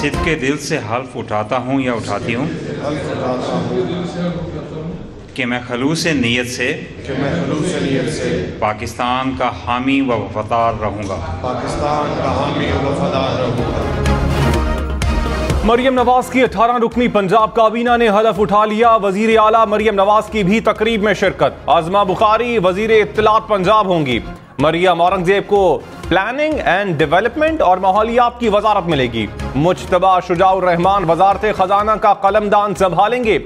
सिद्क़े दिल से हल्फ उठाता हूँ या उठाती हूँ कि मैं खलूस नीयत से पाकिस्तान का हामी व वफ़ादार रहूँगा। मरियम नवाज की 18 रुकनी पंजाब काबीना ने हलफ उठा लिया। वजीर आला मरियम नवाज की भी तकरीब में शिरकत। आज़मा बुखारी वजीर इत्तलात पंजाब होंगी। मरियम औरंगजेब को प्लानिंग एंड डेवलपमेंट और माहौलियात की वजारत मिलेगी। मुज्तबा शुजाउर रहमान वजारत खजाना का कलमदान संभालेंगे।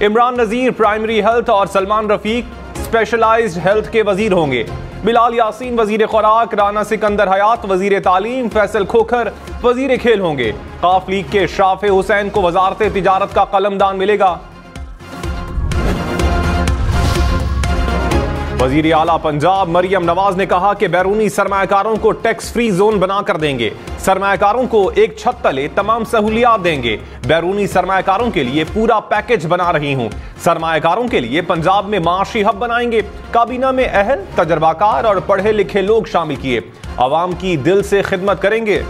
इमरान नजीर प्राइमरी हेल्थ और सलमान रफीक स्पेशलाइज्ड हेल्थ के वजीर होंगे। बिलाल यासीन वजीर खुराक, राना सिकंदर हयात वजीर तालीम, फैसल खोखर वजीर खेल होंगे। काफ लीग के शाफे हुसैन को वजारत तिजारत का कलमदान मिलेगा। वजीर आला पंजाब मरियम नवाज ने कहा कि बैरूनी सरमायाकारों को टैक्स फ्री जोन बनाकर देंगे। सरमायाकारों को एक छत तले तमाम सहूलियात देंगे। बैरूनी सरमायाकारों के लिए पूरा पैकेज बना रही हूं। सरमायाकारों के लिए पंजाब में माशी हब बनाएंगे। काबीना में अहल, तजर्बाकार और पढ़े लिखे लोग शामिल किए। अवाम की दिल से खिदमत करेंगे।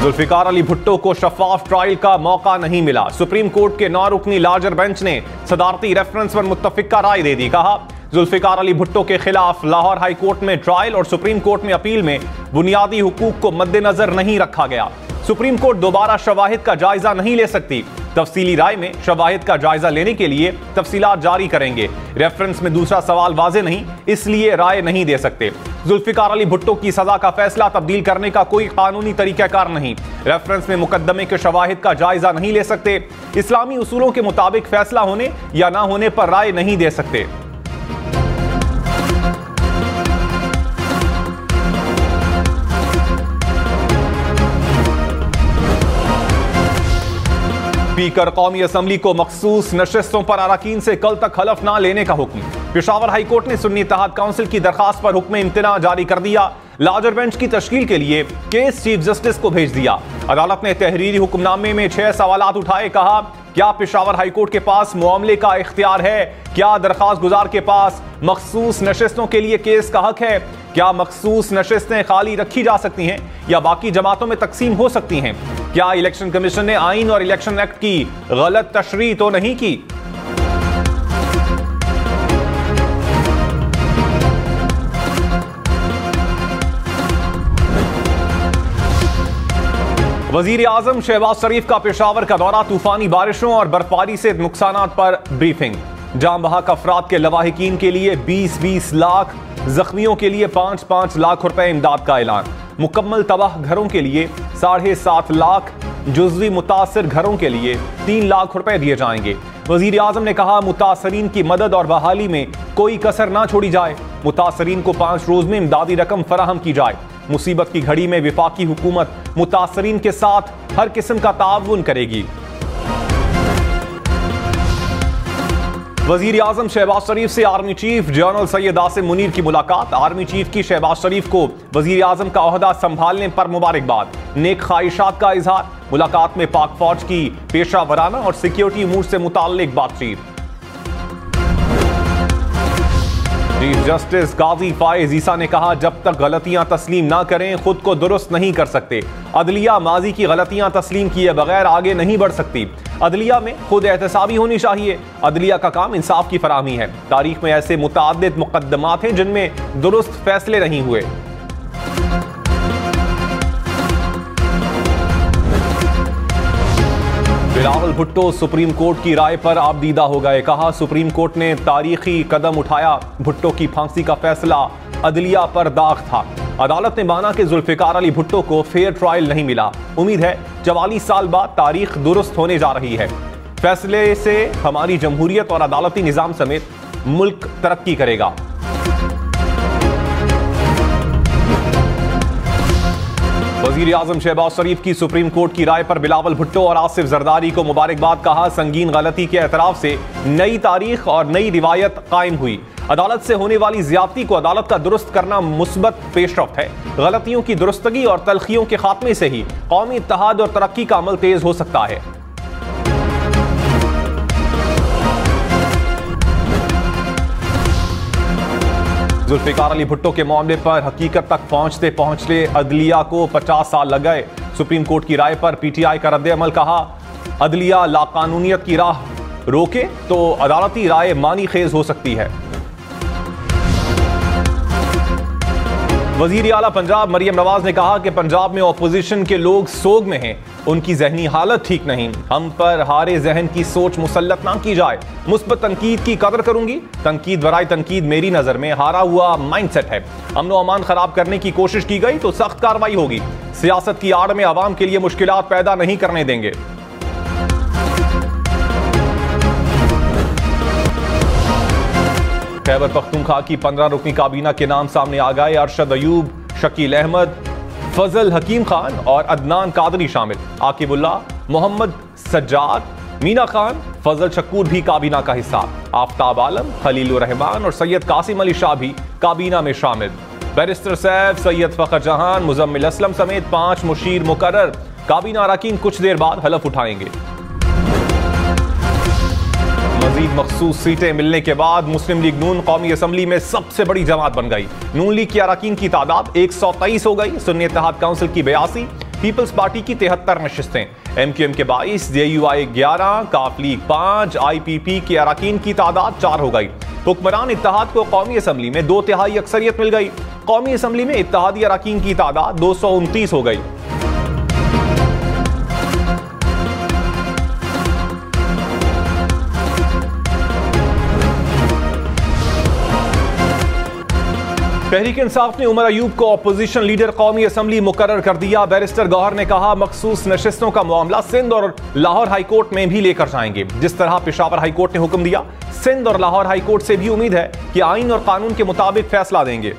जुल्फिकार अली भुट्टो को शफाफ ट्रायल का मौका नहीं मिला। सुप्रीम कोर्ट के 9 रुकनी लार्जर बेंच ने सदारती रेफरेंस पर मुत्तफिका राय दे दी। कहा जुल्फिकार अली भुट्टो के खिलाफ लाहौर हाई कोर्ट में ट्रायल और सुप्रीम कोर्ट में अपील में बुनियादी हुकूक को मद्देनजर नहीं रखा गया। सुप्रीम कोर्ट दोबारा शवाहिद का जायजा नहीं ले सकती। तफसीली राय में शवाहिद का जायजा लेने के लिए तफसीलात जारी करेंगे। रेफरेंस में दूसरा सवाल वाजे नहीं, इसलिए राय नहीं दे सकते। जुल्फिकार अली भुट्टो की सजा का फैसला तब्दील करने का कोई कानूनी तरीकाकार नहीं। रेफरेंस में मुकदमे के शवाहिद का जायजा नहीं ले सकते। इस्लामी उसूलों के मुताबिक फैसला होने या ना होने पर राय नहीं दे सकते। स्पीकर कौमी असम्बली को मखसूस नशिस्तों पर अरकान से कल तक हलफ ना लेने का हुक्म। पेशावर हाई कोर्ट ने सुन्नी इत्तेहाद काउंसिल की दरखास्त पर हुक्म इम्तिना जारी कर दिया। लार्जर बेंच की तश्कील के लिए केस चीफ जस्टिस को भेज दिया। अदालत ने तहरीरी हुक्मनामे में 6 सवालात उठाए। कहा क्या पेशावर हाई कोर्ट के पास मुआमले का इख्तियार है? क्या दरखास्त गुजार के पास मखसूस नशिस्तों के लिए केस का हक है? क्या मखसूस नशिस्तें खाली रखी जा सकती हैं या बाकी जमातों में तकसीम हो सकती हैं? क्या इलेक्शन कमीशन ने आइन और इलेक्शन एक्ट की गलत तशरीह तो नहीं की? वजीर आजम शहबाज शरीफ का पेशावर का दौरा। तूफानी बारिशों और बर्फबारी से नुकसानात पर ब्रीफिंग। जाम बहक अफराद के लवाहिकीन के लिए 20-20 लाख, जख्मियों के लिए 5-5 लाख रुपए इमदाद का ऐलान। मुकम्मल तबाह घरों के लिए 7.5 लाख, जुज़वी मुतासर घरों के लिए 3 लाख रुपए दिए जाएंगे। वजीर आजम ने कहा मुतासरीन की मदद और बहाली में कोई कसर ना छोड़ी जाए। मुतासरीन को 5 रोज में इमदादी रकम फराहम की जाए। मुसीबत की घड़ी में विफाकी हुकूमत मुतासरीन के साथ हर किस्म का ताउन करेगी। वजीर आजम शहबाज शरीफ से army chief general Syed Asim Munir की मुलाकात। आर्मी चीफ की शहबाज शरीफ को वजीर आजम का ओहदा संभालने पर मुबारकबाद, नेक ख्वाहिशात का इजहार। मुलाकात में पाक फौज की पेशा वराना और सिक्योरिटी अमूर से मुताल्लिक बातचीत। चीफ जस्टिस गाजी फायज ईसा ने कहा जब तक गलतियां तस्लीम ना करें खुद को दुरुस्त नहीं कर सकते। अदलिया माजी की गलतियां तस्लीम किए बगैर आगे नहीं बढ़ सकती। अदलिया में खुद एहतसाबी होनी चाहिए। अदलिया का काम इंसाफ की फराहमी है। तारीख में ऐसे मुतअद्दिद मुकद्दमात हैं जिनमें दुरुस्त फैसले नहीं हुए। बिलावल भुट्टो सुप्रीम कोर्ट की राय पर आबदीदा हो गए। कहा सुप्रीम कोर्ट ने तारीखी कदम उठाया। भुट्टो की फांसी का फैसला अदलिया पर दाग था। अदालत ने माना कि जुल्फिकार अली भुट्टो को फेयर ट्रायल नहीं मिला। उम्मीद है 44 साल बाद तारीख दुरुस्त होने जा रही है। फैसले से हमारी जमहूरियत और अदालती निजाम समेत मुल्क तरक्की करेगा। वजीर आजम शहबाज शरीफ की सुप्रीम कोर्ट की राय पर बिलावल भुट्टो और आसिफ जरदारी को मुबारकबाद। कहा संगीन गलती के एतराफ से नई तारीख और नई रिवायत कायम हुई। अदालत से होने वाली ज्यादती को अदालत का दुरुस्त करना मुस्बत पेशरफ्त है। गलतियों की दुरुस्तगी और तलखियों के खात्मे से ही कौमी इत्तेहाद और तरक्की का अमल तेज हो सकता है। जुल्फिकार अली भुट्टो के मामले पर हकीकत तक पहुंचते पहुंचते अदलिया को 50 साल लग गए। सुप्रीम कोर्ट की राय पर पीटीआई का रद्द-ए-अमल, कहा अदलिया लाकानूनियत की राह रोके तो अदालती राय मानी खेज हो सकती है। वजीर आला पंजाब मरियम नवाज ने कहा कि पंजाब में ऑपोजिशन के लोग सोग में हैं, उनकी जहनी हालत ठीक नहीं। हम पर हारे जहन की सोच मुसल्लत ना की जाए। मुस्बत तनकीद की कदर करूंगी। तनकीद वराए तनकीद मेरी नजर में हारा हुआ माइंडसेट है। अमन अमान खराब करने की कोशिश की गई तो सख्त कार्रवाई होगी। सियासत की आड़ में आवाम के लिए मुश्किलात पैदा नहीं करने देंगे। खैबर पख्तूनख्वा की 15 रुकनी काबीना के नाम सामने आ गए। अरशद अयूब, शकील अहमद, फजल हकीम खान और अदनान कादरी शामिल। आकिबुल्ला, मोहम्मद सज्जाद, मीना खान, फजल शकूर भी काबीना का हिस्सा। आफ्ताब आलम, खलीलुर रहमान और सैयद कासिम अली शाह भी काबीना में शामिल। बैरिस्टर सैफ, सैयद फखर जहान, मुजम्मिल असलम समेत 5 मुशीर मुकर्रर। काबीना अरकान कुछ देर बाद हलफ उठाएंगे। मजीद मखसूस सीटें मिलने के बाद मुस्लिम लीग नून कौमी असम्बली में सबसे बड़ी जमात बन गई। नून लीग की अरकान की तादाद 123 हो गई। सुन्नी इत्तेहाद काउंसिल की 82, पीपल्स पार्टी की 73 नशिस्तें, MQM के 22, JUI 11, काफ लीग 5, IPP के अरकान की तादाद 4 हो गई। हुक्मरान इत्तेहाद को कौमी असम्बली में 2/3 अक्सरियत मिल गई। कौमी असम्बली में इत्तेहादी अरकान की तादाद 229 हो गई। तहरीक इंसाफ ने उमर अयूब को अपोजिशन लीडर कौमी असम्बली मुकर्रर कर दिया। बैरिस्टर गौहर ने कहा मखसूस नशिस्तों का मामला सिंध और लाहौर हाईकोर्ट में भी लेकर जाएंगे। जिस तरह पेशावर हाईकोर्ट ने हुक्म दिया, सिंध और लाहौर हाईकोर्ट से भी उम्मीद है कि आईन और कानून के मुताबिक फैसला देंगे।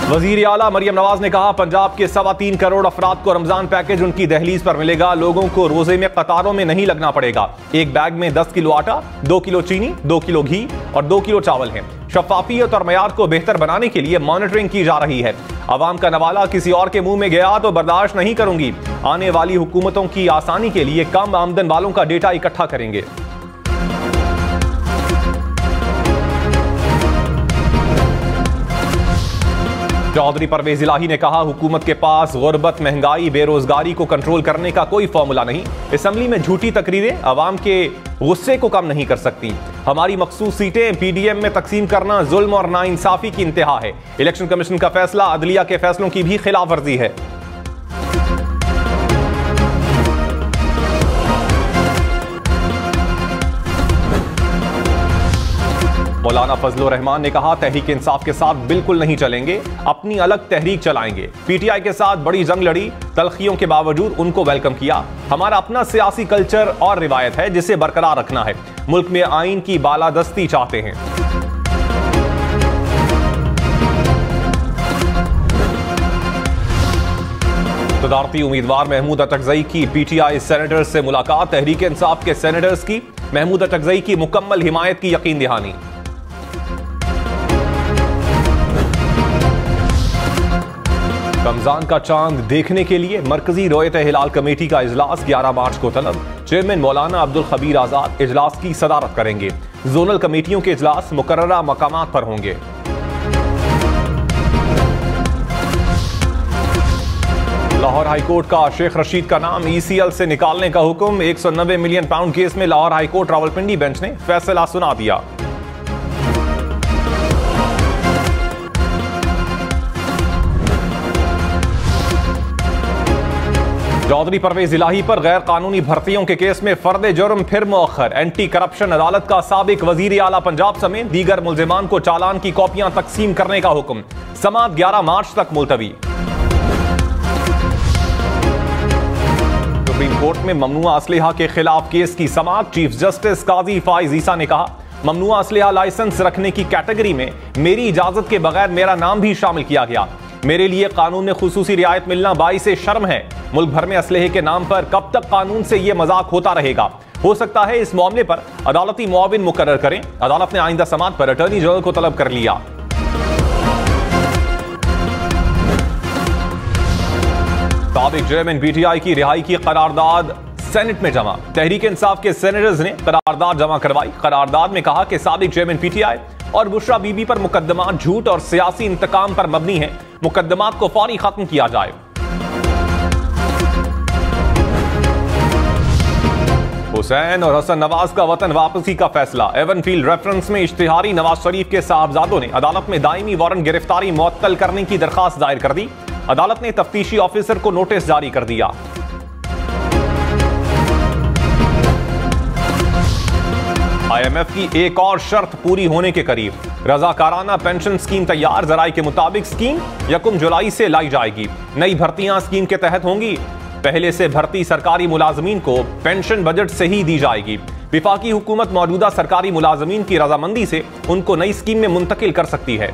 वजीर आला मरियम नवाज ने कहा पंजाब के 3.25 करोड़ अफराद को रमजान पैकेज उनकी दहलीज पर मिलेगा। लोगों को रोजे में कतारों में नहीं लगना पड़ेगा। एक बैग में 10 किलो आटा, 2 किलो चीनी, 2 किलो घी और 2 किलो चावल है। शफाफियत और मयार को बेहतर बनाने के लिए मॉनिटरिंग की जा रही है। अवाम का नवाला किसी और के मुंह में गया तो बर्दाश्त नहीं करूंगी। आने वाली हुकूमतों की आसानी के लिए कम आमदन वालों का डेटा इकट्ठा करेंगे। चौधरी परवेज इलाही ने कहा हुकूमत के पास गुर्बत, महंगाई, बेरोजगारी को कंट्रोल करने का कोई फॉर्मूला नहीं। असेंबली में झूठी तकरीरें अवाम के गुस्से को कम नहीं कर सकती। हमारी मखसूस सीटें PDM में तकसीम करना जुल्म और नाइंसाफी की इंतहा है। इलेक्शन कमीशन का फैसला अदलिया के फैसलों की भी खिलाफ वर्जी है। मौलाना फजलुर रहमान ने कहा तहरीक इंसाफ के साथ बिल्कुल नहीं चलेंगे, अपनी अलग तहरीक चलाएंगे। PTI के साथ बड़ी जंग लड़ी, तलखियों के बावजूद उनको वेलकम किया। हमारा अपना सियासी कल्चर और रिवायत है जिसे बरकरार रखना है। मुल्क में आइन की बालादस्ती चाहते हैं। सदारती उम्मीदवार महमूद अटकजई की PTI सेनेटर्स से मुलाकात। तहरीक इंसाफ के सेनेटर्स की महमूद अटकजई की मुकम्मल हिमायत की यकीन दहानी। रमजान का चांद देखने के लिए मरकजी रोयत हिलाल कमेटी का इजलास 11 मार्च को तलब। चेयरमैन मौलाना अब्दुल खबीर आजाद इजलास की सदारत करेंगे। जोनल कमेटियों के इजलास मुकर्ररा मकामात पर होंगे। लाहौर हाईकोर्ट का शेख रशीद का नाम ECL से निकालने का हुक्म। 190 मिलियन पाउंड केस में लाहौर हाईकोर्ट रावलपिंडी बेंच ने फैसला सुना दिया। चौधरी परवेज इलाही पर गैर कानूनी भर्तियों के केस में फर्द जुर्म फिर मुअख्खर। एंटी करप्शन अदालत का साबिक वजीर आला पंजाब समेत दीगर मुल्जिमान को चालान की कॉपियां तकसीम करने का हुक्म। समाअत 11 मार्च तक मुलतवी। सुप्रीम कोर्ट में ममनुआ असलहा के खिलाफ केस की समाअत। चीफ जस्टिस काजी फाइज ईसा ने कहा ममनुआ असलहा लाइसेंस रखने की कैटेगरी में मेरी इजाजत के बगैर मेरा नाम भी शामिल किया गया। मेरे लिए कानून में खुसूसी रियायत मिलना बाइसे शर्म है। मुल्क भर में असलहे के नाम पर कब तक कानून से यह मजाक होता रहेगा। हो सकता है इस मामले पर अदालती मुआविन मुकर्रर करें। अदालत ने आइंदा समाअत पर अटॉर्नी जनरल को तलब कर लिया। साबिक चेयरमैन PTI की रिहाई की करारदाद सेनेट में जमा। तहरीक इंसाफ के सेनेटर्स ने करारदाद जमा करवाई। करारदाद में कहा कि साबिक चेयरमैन पीटीआई और बुशरा बीबी पर मुकदमा झूठ और सियासी इंतकाम पर मबनी है। मुकदमात को फौरी खत्म किया जाए। हुसैन और हसन नवाज का वतन वापसी का फैसला। एवनफील्ड रेफरेंस में इश्तिहारी नवाज शरीफ के साहबजादों ने अदालत में दायमी वारंट गिरफ्तारी मुअत्तल करने की दरखास्त दायर कर दी। अदालत ने तफ्तीशी ऑफिसर को नोटिस जारी कर दिया। IMF की एक और शर्त पूरी होने के करीब। रजाकाराना पेंशन स्कीम तैयार। जराये के मुताबिक स्कीम 1 जुलाई से लाई जाएगी। नई भर्तियां स्कीम के तहत होंगी। पहले से भर्ती सरकारी मुलाजमीन को पेंशन बजट से ही दी जाएगी। विफाकी हुकूमत मौजूदा सरकारी मुलाजमीन की रजामंदी से उनको नई स्कीम में मुंतकिल कर सकती है।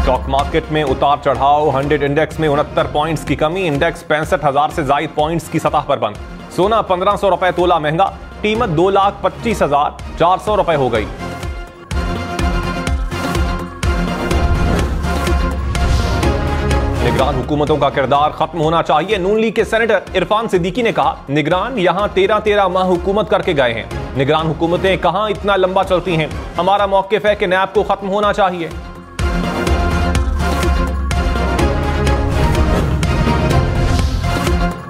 स्टॉक मार्केट में उतार चढ़ाव। 100 इंडेक्स में 69 पॉइंट्स की कमी। इंडेक्स 65,000 से जायद पॉइंट्स की सतह पर बंद। सोना 1500 रुपए तोला महंगा। कीमत 2,25,400 रुपए हो गई। निगरान हुकूमतों का किरदार खत्म होना चाहिए। नून लीग के सेनेटर इरफान सिद्दीकी ने कहा, निगरान यहां 13 माह हुकूमत करके गए हैं। निगरान हुकूमतें कहां इतना लंबा चलती हैं। हमारा मौक़िफ़ है कि नैब को खत्म होना चाहिए।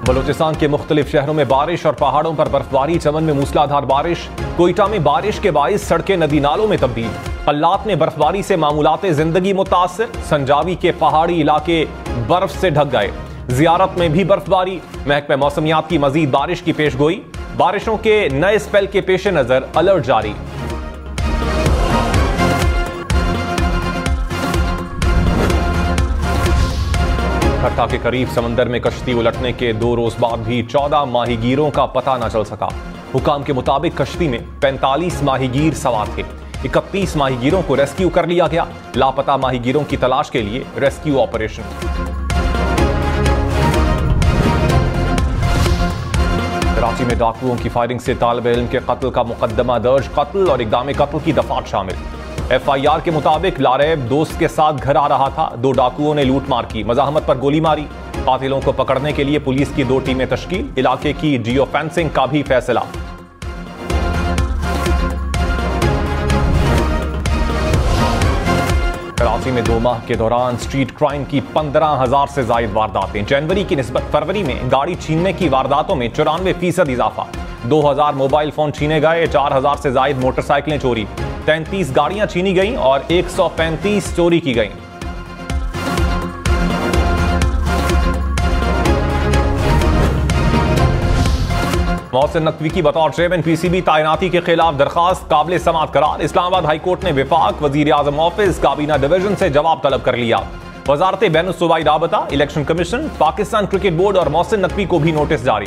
बलूचिस्तान के मुख्तलिफ शहरों में बारिश और पहाड़ों पर बर्फबारी। चमन में मूसलाधार बारिश। कोयटा में बारिश के बाइस सड़कें नदी नालों में तब्दील। कल्लात में बर्फबारी से मामूलाते जिंदगी मुतासिर। संजावी के पहाड़ी इलाके बर्फ से ढक गए। जियारत में भी बर्फबारी। महकमा मौसमियात की मजीद बारिश की पेशगोई। बारिशों के नए स्पेल के पेश नजर अलर्ट जारी। खट्टा के करीब समंदर में कश्ती उलटने के 2 रोज बाद भी 14 माहीगीरों का पता न चल सका। हुकाम के मुताबिक कश्ती में 45 माहीगीर सवार थे। 31 माहीगीरों को रेस्क्यू कर लिया गया। लापता माहीगीरों की तलाश के लिए रेस्क्यू ऑपरेशन। कराची में डाकुओं की फायरिंग से तालिब इल्म के कत्ल का मुकदमा दर्ज। कत्ल और इक़दाम कत्ल की दफात शामिल। FIR के मुताबिक लारेब दोस्त के साथ घर आ रहा था। 2 डाकुओं ने लूटमार की। मजाहमत पर गोली मारी। कातिलों को पकड़ने के लिए पुलिस की 2 टीमें तश्कील। इलाके की जियो फेंसिंग का भी फैसला। कराची में 2 माह के दौरान स्ट्रीट क्राइम की 15,000 से जायद वारदातें। जनवरी की निस्बत फरवरी में गाड़ी छीनने की वारदातों में 94% इजाफा। 2000 मोबाइल फोन छीने गए। 4000 से जायद मोटरसाइकिलें चोरी। 33 गाड़ियां छीनी गईं और 135 चोरी की गईं। मोहसिन नकवी की बतौर चेयरमैन PCB तैनाती के खिलाफ दरखास्त काबिल समाअत करार। इस्लामाबाद हाई कोर्ट ने विफाक, वजीर आजम ऑफिस, काबीना डिवीजन से जवाब तलब कर लिया। वजारत बैनुल-सूबाई राबता, election commission, Pakistan cricket board और मोहसिन नकवी को भी नोटिस जारी।